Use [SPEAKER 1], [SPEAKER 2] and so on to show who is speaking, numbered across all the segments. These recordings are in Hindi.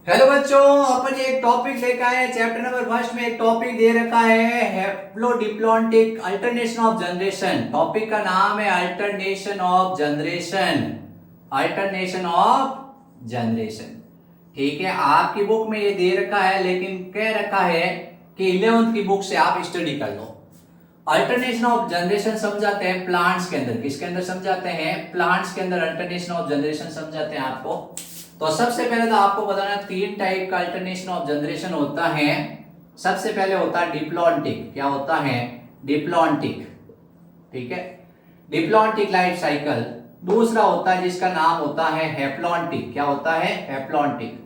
[SPEAKER 1] हेलो बच्चों, अपन ये एक टॉपिक लेकर आए हैं। चैप्टर नंबर फर्स्ट में एक टॉपिक दे रखा है haplodiplontic alternation of generation. Topic का नाम है alternation of generation. Alternation of generation, ठीक है। आपकी बुक में ये दे रखा है, लेकिन कह रखा है कि 11th की बुक से आप स्टडी कर लो। अल्टरनेशन ऑफ जनरेशन समझाते हैं प्लांट्स के अंदर। किसके अंदर समझाते हैं? प्लांट्स के अंदर अल्टरनेशन ऑफ जनरेशन समझाते हैं आपको। तो सबसे पहले तो आपको बताना 3 टाइप का अल्टरनेशन ऑफ जनरेशन होता है। सबसे पहले होता है डिप्लॉन्टिक। क्या होता है? डिप्लॉन्टिक, ठीक है, डिप्लॉन्टिक लाइफ साइकिल। दूसरा होता है जिसका नाम होता है हैप्लॉन्टिक। क्या होता है? हैप्लॉन्टिक।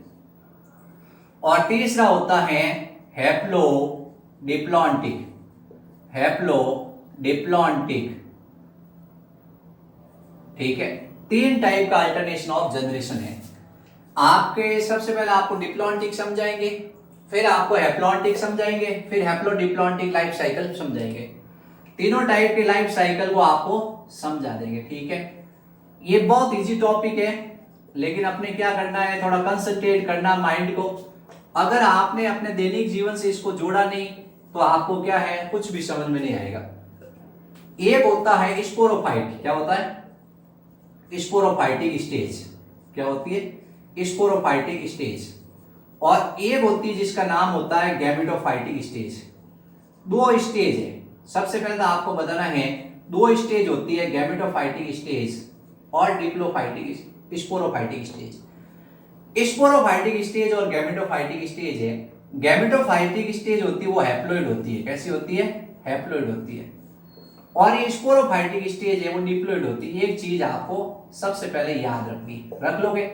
[SPEAKER 1] और तीसरा होता है हैप्लो डिप्लॉन्टिक। हैप्लो डिप्लॉन्टिक, ठीक है। 3 टाइप का अल्टरनेशन ऑफ जनरेशन है। आपके सबसे पहले आपको डिप्लॉन्टिक समझाएंगे, फिर आपको हैप्लॉन्टिक समझाएंगे, फिर हैप्लो डिप्लॉन्टिक लाइफ साइकिल समझाएंगे। तीनों टाइप के लाइफ साइकिल को आपको समझा देंगे, ठीक है। ये बहुत इजी टॉपिक है, लेकिन अपने क्या करना है, थोड़ा कंसंट्रेट करना माइंड को। अगर आपने अपने दैनिक जीवन से इसको जोड़ा नहीं तो आपको क्या है, कुछ भी समझ में नहीं आएगा। एक होता है स्पोरोफाइट। क्या होता है? Sporophytic stage. क्या होती है? Sporophytic stage. और एक होती है जिसका नाम होता है गैमेटोफाइटिक स्टेज। 2 स्टेज है। सबसे पहले तो आपको बताना है 2 स्टेज होती है, गैमेटोफाइटिक स्टेज और डिप्लोफाइटिक स्पोरोफाइटिक स्टेज। स्पोरोफाइटिक स्टेज और गैमेटोफाइटिक स्टेज है। गैमेटोफाइटिक स्टेज होती है वो हैप्लॉइड होती है। कैसी होती है? हैप्लॉइड होती है। और ये स्पोरोफाइटिक स्टेज है वो डिप्लॉइड होती है। एक चीज आपको सबसे पहले याद रखनी, रख लोगे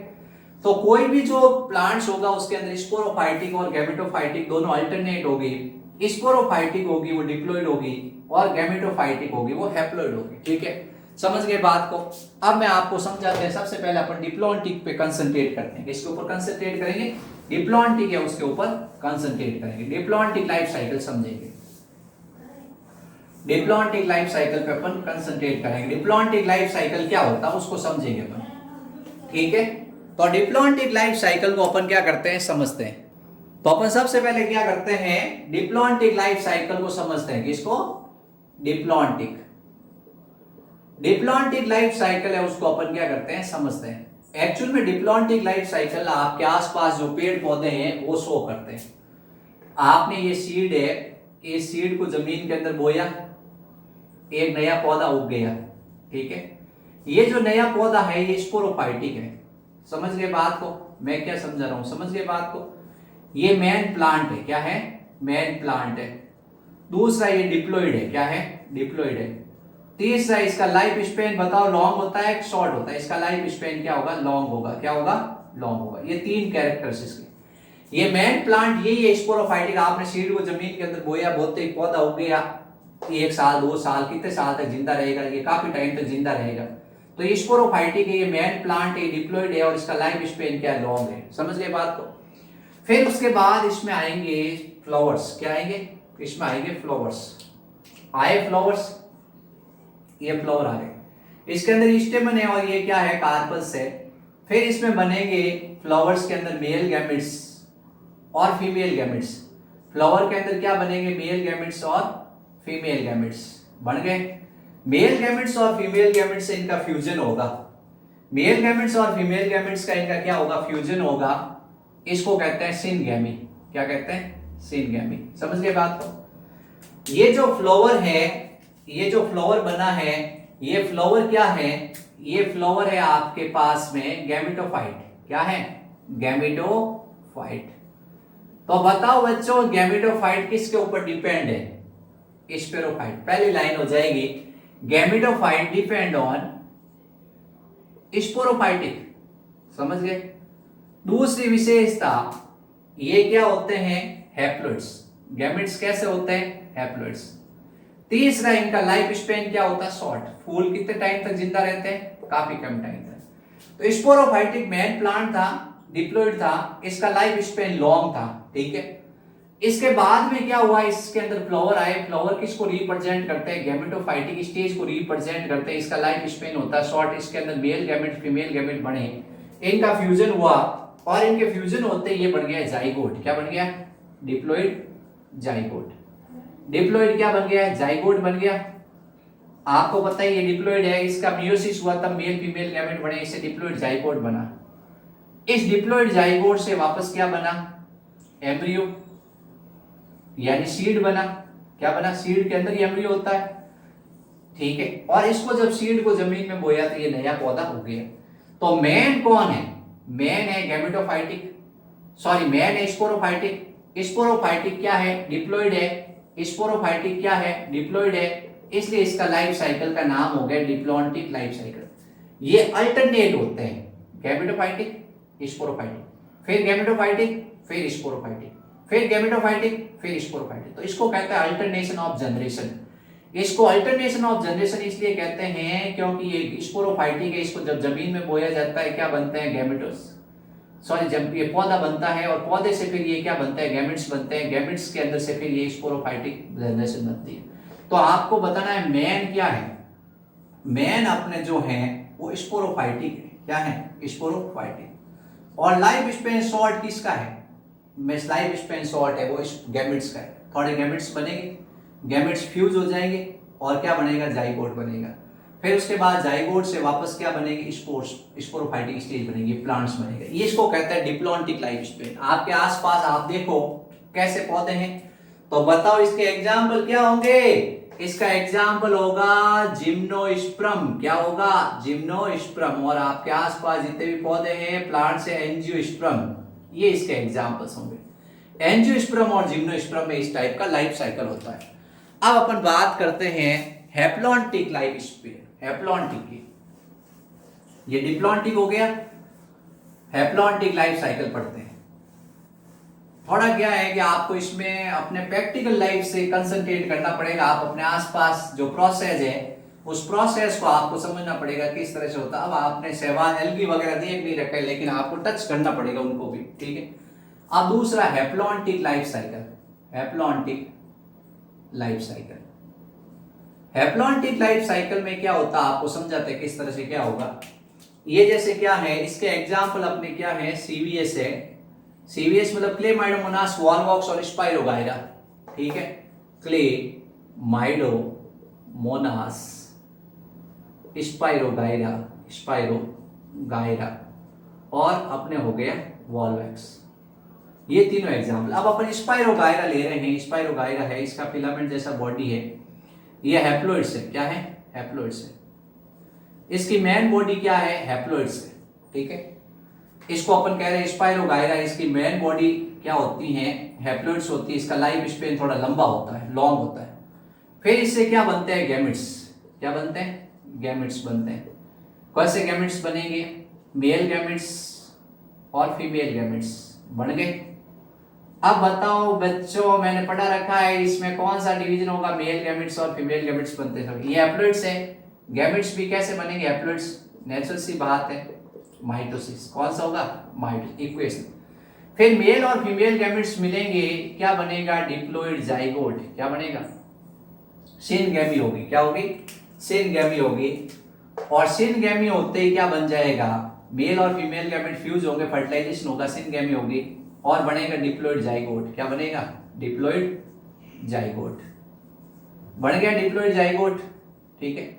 [SPEAKER 1] तो कोई भी जो प्लांट्स होगा उसके अंदर स्पोरोफाइटिक और गैमेटोफाइटिक दोनों अल्टरनेट होगी। स्पोरोफाइटिक होगी वो डिप्लॉइड होगी, और गैमेटोफाइटिक होगी वो हैप्लॉइड होगी, ठीक है। समझ गए बात को? अब मैं आपको समझाते हैं। सबसे पहले अपन डिप्लॉन्टिक पे कंसंट्रेट करते हैं। किसके ऊपर कंसंट्रेट करेंगे? डिप्लॉन्टिक है उसके ऊपर कंसंट्रेट करेंगे। डिप्लॉन्टिक लाइफ साइकिल समझेंगे। डिप्लॉन्टिक लाइफ साइकिल पे अपन कंसंट्रेट करेंगे। डिप्लॉन्टिक लाइफ साइकिल क्या होता है उसको समझेंगे अपन, ठीक है। तो डिप्लॉन्टिक लाइफ साइकिल को अपन क्या करते हैं, समझते हैं। तो अपन सबसे पहले क्या करते हैं, डिप्लॉन्टिक लाइफ साइकिल को समझते हैं। किसको? डिप्लॉन्टिक। डिप्लॉन्टिक लाइफ साइकिल है उसको अपन क्या करते हैं, समझते हैं। एक्चुअल में डिप्लॉन्टिक लाइफ साइकिल आपके आसपास जो पेड़ पौधे हैं वो शो करते हैं। आपने ये सीड है, इस सीड को जमीन के अंदर बोया, एक नया पौधा उग गया, ठीक है। ये जो नया पौधा है ये स्पोरोफाइटिक है। समझ गए बात को? मैं क्या समझा रहा हूं, समझ गए बात को? ये मेन प्लांट है। क्या है? मेन प्लांट है। दूसरा ये डिप्लॉइड है। क्या है? डिप्लॉइड है। तीसरा इसका लाइफ स्पेन बताओ, लॉन्ग होता है शॉर्ट होता है? इसका लाइफ स्पेन क्या होगा? लॉन्ग होगा। क्या होगा? लॉन्ग होगा। ये 3 कैरेक्टर्स इसके। ये मेन प्लांट यही है स्पोरोफाइटिक। आपने सीड को जमीन के अंदर बोया, बोते ही पौधा उग गया। 1 साल 2 साल कितने साल तक जिंदा रहेगा? ये काफी टाइम तक जिंदा रहेगा। तो ये स्पोरोफाइटिक है, ये मेन प्लांट है, डिप्लॉइड है, और इसका लाइफ स्पेन क्या है? लॉन्ग है। समझ गए बात को? फिर उसके बाद इसमें आएंगे फ्लावर्स। क्या आएंगे? इसमें आएंगे फ्लावर्स। आए फ्लावर्स, ये फ्लावर आ गए। इसके अंदर स्टेमन है और ये क्या है? कार्पस है। फिर इसमें बनेंगे फ्लावर्स के अंदर मेल गैमेट्स और फीमेल गैमेट्स। फ्लावर के अंदर क्या बनेंगे? मेल गैमेट्स और फीमेल गैमेट्स बन गए। मेल गैमेट्स और फीमेल गैमेट्स से इनका फ्यूजन होगा। मेल गैमेट्स और फीमेल गैमेट्स का इनका क्या होगा? फ्यूजन होगा। इसको कहते हैं सिनगैमी। क्या कहते हैं? सिनगैमी। समझ गए बात को? ये जो फ्लावर है, ये जो फ्लावर बना है, ये फ्लावर क्या है? ये फ्लावर है आपके पास में गैमेटोफाइट। क्या है? गैमेटोफाइट। तो बताओ बच्चों, गैमेटोफाइट किसके ऊपर डिपेंड है? स्पेरोफाइट। पहली लाइन हो जाएगी, गैमेटोफाइट डिपेंड ऑन स्पोरोफाइटिक। समझ गए? दूसरी विशेषता, ये क्या होते हैं? हैप्लॉइड्स। गैमेट्स कैसे होते हैं? हैप्लॉइड्स। तीसरा, इनका लाइफ स्पेन क्या होता है? शॉर्ट। फूल कितने टाइम तक जिंदा रहते हैं? काफी कम टाइम तक। तो स्पोरोफाइटिक मेन प्लांट था, डिप्लॉइड था, इसका लाइफ स्पेन लॉन्ग था, ठीक है। इसके बाद में क्या हुआ? इसके अंदर फ्लावर आए। फ्लावर किसको रिप्रेजेंट करते हैं? गैमेटोफाइटिक स्टेज को रिप्रेजेंट करते हैं। इसका लाइफ स्पेन होता है शॉर्ट। इसके अंदर मेल गैमेट फीमेल गैमेट बने, इनका फ्यूजन हुआ और इनके फ्यूजन होते ये बन गया जाइगोट। क्या बन गया? Diploid zygote. डिप्लॉइड क्या बन गया? जाइगोट बन गया। आपको पता है ये डिप्लॉइड है, इसका मियोसिस हुआ तब मेल फीमेल गैमेट बने, इससे डिप्लॉइड जाइगोट बना। इस डिप्लॉइड जाइगोट से वापस क्या बना? एम्ब्रियो यानी सीड बना। क्या बना? सीड के अंदर ही एम्ब्रियो होता है, ठीक है। और इसको जब सीड को जमीन में बोया तो ये नया पौधा हो गया। तो मैन कौन है? मैन है गैमेटोफाइटिक, सॉरी मैन है स्पोरोफाइटिक। स्पोरोफाइटिक क्या है? डिप्लॉइड है। स्पोरोफाइटिक क्या है? डिप्लॉइड है। इसलिए इसका लाइफ साइकिल का नाम हो गया डिप्लॉन्टिक लाइफ साइकिल। ये अल्टरनेट होते हैं, गैमेटोफाइटिक, स्पोरोफाइटिक, फिर गैमेटोफाइटिक, फिर स्पोरोफाइटिक, फिर गैमेटोफाइटिक, फिर स्पोरोफाइटिक। तो इसको कहते हैं अल्टरनेशन ऑफ जनरेशन। इसको अल्टरनेशन ऑफ जनरेशन इसलिए कहते हैं क्योंकि ये स्पोरोफाइटिक है, इसको जब जमीन में बोया जाता है क्या बनते हैं? गैमेटोस, सॉरी जब ये पौधा बनता है और पौधे से फिर ये क्या बनता है? गैमेट्स बनते हैं। गैमेट्स के अंदर से फिर ये स्पोरोफाइटिक जनरेशन बनती है। तो आपको बताना है मैन क्या है। मैन अपने जो है वो स्पोरोफाइटिक है। क्या है? स्पोरोफाइटिक। और लाइफ स्पेन शॉर्ट किसका है? लाइफ स्पेन शॉर्ट है वो गैमेट्स का है। थोड़े गैमेट्स बनेंगे, गैमेट्स फ्यूज हो जाएंगे और क्या बनेगा? जाइगोट बनेगा। फिर उसके बाद जाइगोट से वापस क्या बनेगी? स्पोर्स, स्पोरोफाइटिक स्टेज बनेगी, प्लांट्स बनेगा। ये इसको कहते हैं डिप्लॉन्टिक लाइफ स्पेन। आपके आसपास आप देखो कैसे पौधे हैं, तो बताओ इसके एग्जाम्पल क्या होंगे? इसका एग्जाम्पल होगा जिम्नोस्पर्म। क्या होगा? जिम्नोस्पर्म। और आपके आसपास जितने भी पौधे हैं प्लांट से एंजियोस्पर्म, ये इसके एग्जाम्पल्स होंगे। एंजियोस्पर्म और जिम्नोस्पर्म में इस टाइप का लाइफ साइकिल होता है। अब अपन बात करते हैं हैप्लॉन्टिक लाइफ स्पेन। हैप्लॉन्टिक की, ये डिप्लॉन्टिक हो गया, हैप्लॉन्टिक लाइफ साइकिल पढ़ते हैं। थोड़ा क्या है कि आपको इसमें अपने प्रैक्टिकल लाइफ से कंसंट्रेट करना पड़ेगा। आप अपने आसपास जो प्रोसेस है उस प्रोसेस को आपको समझना पड़ेगा किस तरह से होता है। अब आपने शैवाल एल्गी वगैरह देख नहीं रखे, लेकिन आपको टच करना पड़ेगा उनको भी, ठीक है। अब दूसरा haplontic life cycle. Haplontic life cycle, haplontic life cycle में क्या होता है आपको समझाते हैं किस तरह से क्या होगा। ये जैसे क्या है, इसके एग्जाम्पल अपने क्या है? सीवीएस है। सीवीएस मतलब क्ले माइडोमोनास, वॉलवॉक्स और स्पाइरोगायरा, ठीक है। क्ले माइडोमोनास, स्पाइरोगायरा, स्पाइरोगायरा और अपने हो गया वॉलवॉक्स। ये तीनों एग्जाम्पल। अब अपन स्पाइरोगायरा ले रहे हैं। स्पाइरोगायरा है, इसका फिलामेंट जैसा बॉडी है, ये हैप्लॉइड्स है। क्या है? हैप्लॉइड्स है। इसकी मेन बॉडी क्या है? हैप्लॉइड्स है, ठीक है। इसको अपन कह रहे हैं स्पाइरोगायरा, इसकी मेन बॉडी क्या होती है? हैप्लॉइड्स होती है। इसका लाइफ स्पेन थोड़ा लंबा होता है, लॉन्ग होता है। फिर इससे क्या बनते हैं? गैमेट्स। क्या बनते हैं? गैमेट्स बनते हैं। कैसे गैमेट्स बनेंगे? मेल गैमेट्स और फीमेल गैमेट्स बन गए। अब बताओ बच्चों, मैंने पढ़ा रखा है इसमें कौन सा डिवीजन होगा? मेल गैमेट्स और फीमेल गैमेट्स बनते हैं। ये हैप्लॉइड्स है, गैमेट्स भी कैसे बनेंगे? हैप्लॉइड्स, नेचुरल सी बात है, माइटोसिस। कौन सा होगा? Mitosis, equation. फिर मेल और फीमेल गैमेट्स मिलेंगे, क्या बनेगा? Diploid zygote. क्या बनेगा? सिनगैमी होगी। क्या होगी? सिनगैमी होगी। और सिनगैमी होते ही क्या बन जाएगा? मेल और फीमेल गैमेट फ्यूज होंगे, फर्टिलाइजेशन होगा, सिनगैमी होगी और बनेगा डिप्लॉइड जाइगोट। क्या बनेगा? Diploid zygote. बन गया डिप्लॉइड जाइगोट, ठीक है।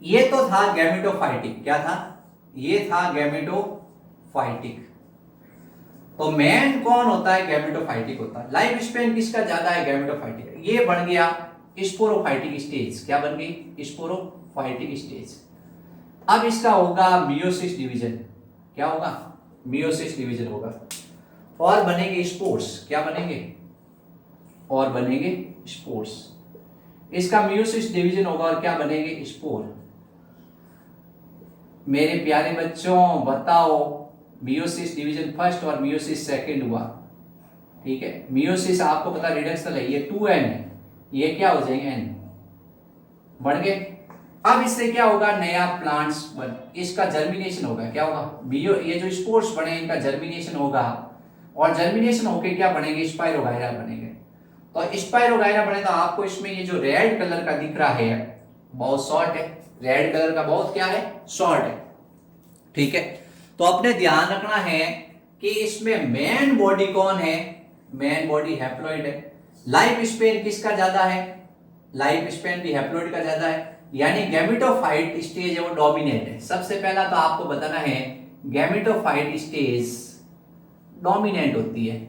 [SPEAKER 1] ये तो था गैमेटोफाइटिक। क्या था? ये था गैमेटोफाइटिक। तो मेन कौन होता है? गैमेटोफाइटिक होता है। लाइफ स्पेन किसका ज्यादा है? गैमेटोफाइटिक। ये बन गया स्पोरोफाइटिक स्टेज। क्या बन गई? Sporophytic stage. अब इसका होगा मियोसिस डिवीजन। क्या होगा? मियोसिस डिवीजन होगा और बनेंगे स्पोर्स। क्या बनेंगे? और बनेंगे स्पोर्स। इसका मियोसिस डिवीजन होगा और क्या बनेंगे? स्पोर। मेरे प्यारे बच्चों बताओ, मियोसिस डिवीजन फर्स्ट और मियोसिस सेकंड हुआ, ठीक है। मियोसिस आपको पता रिडक्शन है, ये 2n है, ये क्या हो जाएंगे? n बढ़ गए। अब इससे क्या होगा? नया प्लांट्स इसका जर्मिनेशन होगा। क्या होगा? मियो, ये जो स्पोर्स बने इनका जर्मिनेशन होगा और जर्मिनेशन होके क्या बनेंगे? स्पाइरोगायरा बनेंगे। तो स्पाइरोगायरा बने तो आपको इसमें ये जो रेड कलर का दिख रहा है बहुत शॉर्ट है। रेड कलर का बहुत क्या है? शॉर्ट है, ठीक है। तो अपने ध्यान रखना है कि इसमें मेन बॉडी कौन है, मेन बॉडी हैप्लॉइड है। लाइफ स्पेन किसका ज्यादा है, लाइफ स्पेन भी हैप्लॉइड का ज्यादा है, यानी गैमेटोफाइट स्टेज है वो डोमिनेंट है। सबसे पहला तो आपको बताना है गैमेटोफाइट स्टेज डोमिनेंट होती है,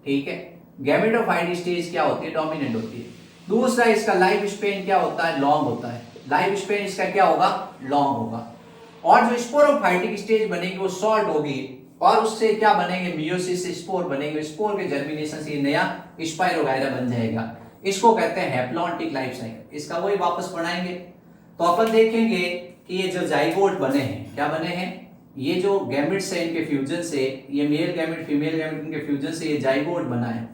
[SPEAKER 1] ठीक है। गैमेटोफाइट स्टेज क्या होती है, डोमिनेंट होती है। दूसरा इसका लाइफ स्पेन क्या होता है, लॉन्ग होता है। लाइफ स्पेन इसका क्या होगा, लॉन्ग होगा। और जो स्पोरोफाइटिक स्टेज बनेगी वो शॉर्ट होगी, और उससे क्या बनेंगे, मियोसिस से स्पोर बनेंगे। स्पोर के जर्मिनेशन से नया स्पाइरोगायरा बन जाएगा। इसको कहते हैं हैप्लॉन्टिक लाइफ साइकिल। इसका वही वापस पढ़ाएंगे। तो अपन देखेंगे कि ये जो जाइगोट बने हैं, क्या बने हैं, ये जो गैमेट्स है इनके फ्यूजन से, ये मेल गैमेट फीमेल गैमेट इनके फ्यूजन से ये जाइगोट बना है।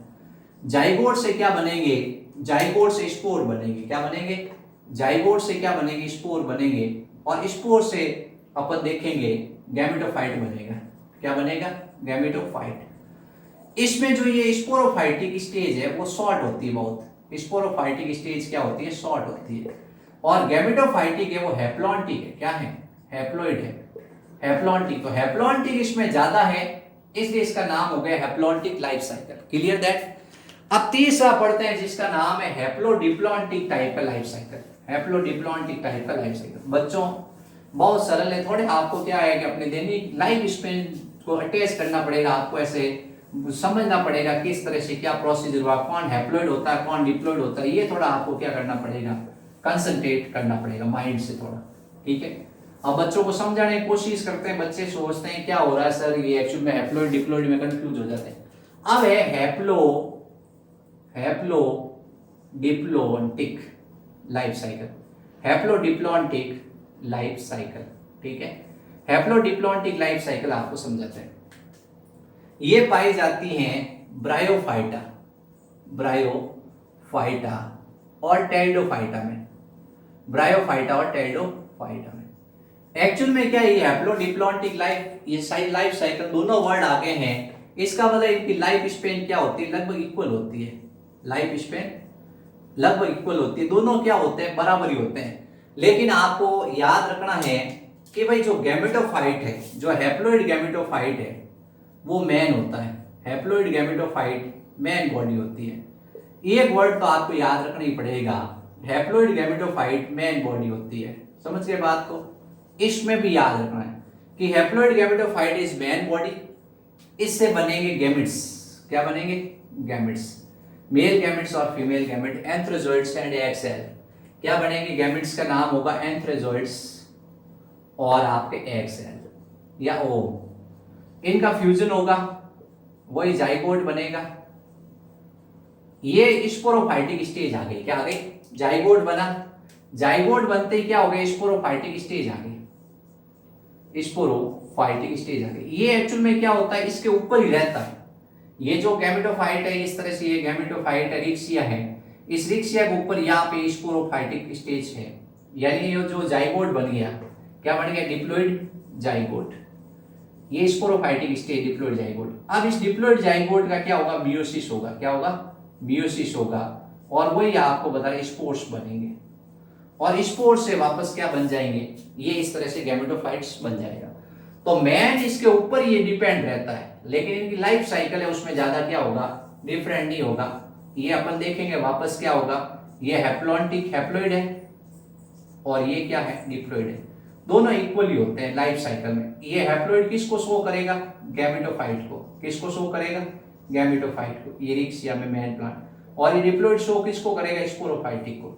[SPEAKER 1] जाइगोट से क्या बनेंगे, जाइगोट से स्पोर बनेंगे। क्या बनेंगे, जाइगोट से क्या बनेंगे, स्पोर बनेंगे। और स्पोर से अपन देखेंगे गैमेटोफाइट बनेगा। क्या बनेगा, गैमेटोफाइट। इसमें जो ये स्पोरोफाइटिक स्टेज है वो शॉर्ट होती है बहुत। स्पोरोफाइटिक स्टेज क्या होती है, शॉर्ट होती है। और गैमेटोफाइटिक है वो हैप्लॉन्टिक है। क्या है, हैप्लॉइड है, हैप्लॉन्टिक। तो हैप्लॉन्टिक इसमें ज्यादा है, इसलिए इसका नाम हो गया haplontic life cycle. Clear that. अब तीसरा पढ़ते हैं जिसका नाम है हैप्लोडिप्लॉन्टिक टाइप का लाइफ साइकिल। हैप्लोडिप्लॉन्टिक टाइप का लाइफ साइकिल बच्चों बहुत सरल है थोड़े। आपको क्या है कि अपने दैनिक लाइफ स्पेन को अटैच करना पड़ेगा, आपको ऐसे समझना पड़ेगा किस तरह से क्या प्रोसीजर हुआ, कौन हैप्लॉइड होता है कौन डिप्लॉइड होता है। ये थोड़ा आपको क्या करना पड़ेगा, कंसंट्रेट करना पड़ेगा माइंड से थोड़ा, ठीक है। अब बच्चों को समझाने की कोशिश करते हैं, बच्चे सोचते हैं क्या हो रहा है सर, ये एक्चुअल में हैप्लॉइड डिप्लॉइड में कंफ्यूज हो जाते हैं। अब है haplodiplontic life cycle, haplodiplontic life cycle, ठीक है। हैप्लोडिप्लॉन्टिक लाइफ साइकिल आपको समझाते हैं। ये पाई जाती हैं ब्रायोफाइटा, ब्रायोफाइटा और टेरिडोफाइटा में, ब्रायोफाइटा और टेरिडोफाइटा में। एक्चुअल में क्या है, ये हैप्लोडिप्लॉन्टिक लाइफ, ये लाइफ साइकिल दोनों वर्ड आगे हैं। इसका मतलब इनकी लाइफ स्पेन क्या होती है, लगभग इक्वल होती है। लाइफ स्पेन लगभग इक्वल होती है, दोनों क्या होते हैं, बराबरी होते हैं। लेकिन आपको याद रखना है कि भाई जो गैमेटोफाइट है, जो हैप्लॉइड गैमेटोफाइट है वो मैन होता है। हैप्लॉइड गैमेटोफाइट मैन बॉडी होती है। एक वर्ड तो आपको याद रखना ही पड़ेगा, हैप्लॉइड गैमेटोफाइट मैन बॉडी होती है। समझ गए बात को। इसमें भी याद रखना है कि haploid gametophyte is main body. इससे बनेंगे गैमेट्स। क्या बनेंगे, गैमेट्स। मेल गैमेट्स और female gamete, antherozoids and egg cell. क्या बनेंगे, गैमेट्स का नाम होगा एंथ्रोजोइड्स और आपके एग सेल या ओव। इनका फ्यूजन होगा, वही जाइगोट बनेगा। ये स्पोरोफाइटिक स्टेज आ गई। क्या आ गई, जाइगोट बना। जाइगोट बनते ही क्या हो गया, स्पोरोफाइटिक स्टेज आ गई, स्पोरोफाइटिक स्टेज आ गई। ये एक्चुअल में क्या होता है, इसके ऊपर ही रहता है। ये जो गैमेटोफाइट है, इस तरह से ये गैमेटोफाइट है, रिक्सिया है, इस रिक्सिया के ऊपर यहाँ पे स्पोरोफाइटिक स्टेज है। यानी ये जो जाइगोट बन गया, क्या बन गया, डिप्लॉइड जाइगोट। ये स्पोरोफाइटिक स्टेज, डिप्लॉइड जाइगोट। अब इस डिप्लॉइड जाइगोट का क्या होगा, मियोसिस होगा। क्या होगा, मियोसिस होगा। और वही आपको बता रहे स्पोर्स बनेंगे, और स्पोर्स से वापस क्या बन जाएंगे, ये इस तरह से गैमेटोफाइट्स बन जाएगा। तो मैन इसके ऊपर ये डिपेंड रहता है, लेकिन इनकी लाइफ साइकिल है उसमें ज्यादा क्या होगा, डिफरेंट नहीं होगा। ये अपन देखेंगे वापस क्या होगा, ये हैप्लॉन्टिक हैप्लॉइड है और ये क्या है, डिप्लॉइड है। दोनों इक्वली होते हैं लाइफ साइकिल में। ये हैप्लॉइड किसको शो करेगा, गैमेटोफाइट को। किसको शो करेगा, गैमेटोफाइट को, ये रिक्सिया में मैन प्लांट। और ये डिप्लॉइड शो किसको करेगा, स्पोरोफाइटिक को,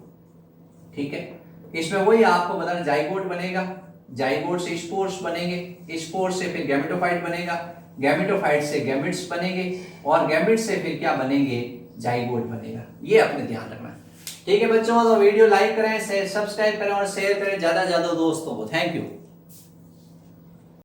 [SPEAKER 1] ठीक है। इसमें वही आपको बताना, जाइगोट बनेगा, जाइगोट से स्पोर्स बनेंगे, स्पोर्स से फिर गैमेटोफाइट बनेगा, गैमेटोफाइट से गैमेट्स बनेंगे, और गैमेट्स से फिर क्या बनेंगे, जाइगोट बनेगा। ये अपने ध्यान रखना। ठीक है बच्चों, तो वीडियो लाइक करें, सब्सक्राइब करें और शेयर करें ज्यादा दोस्तों को। Thank you.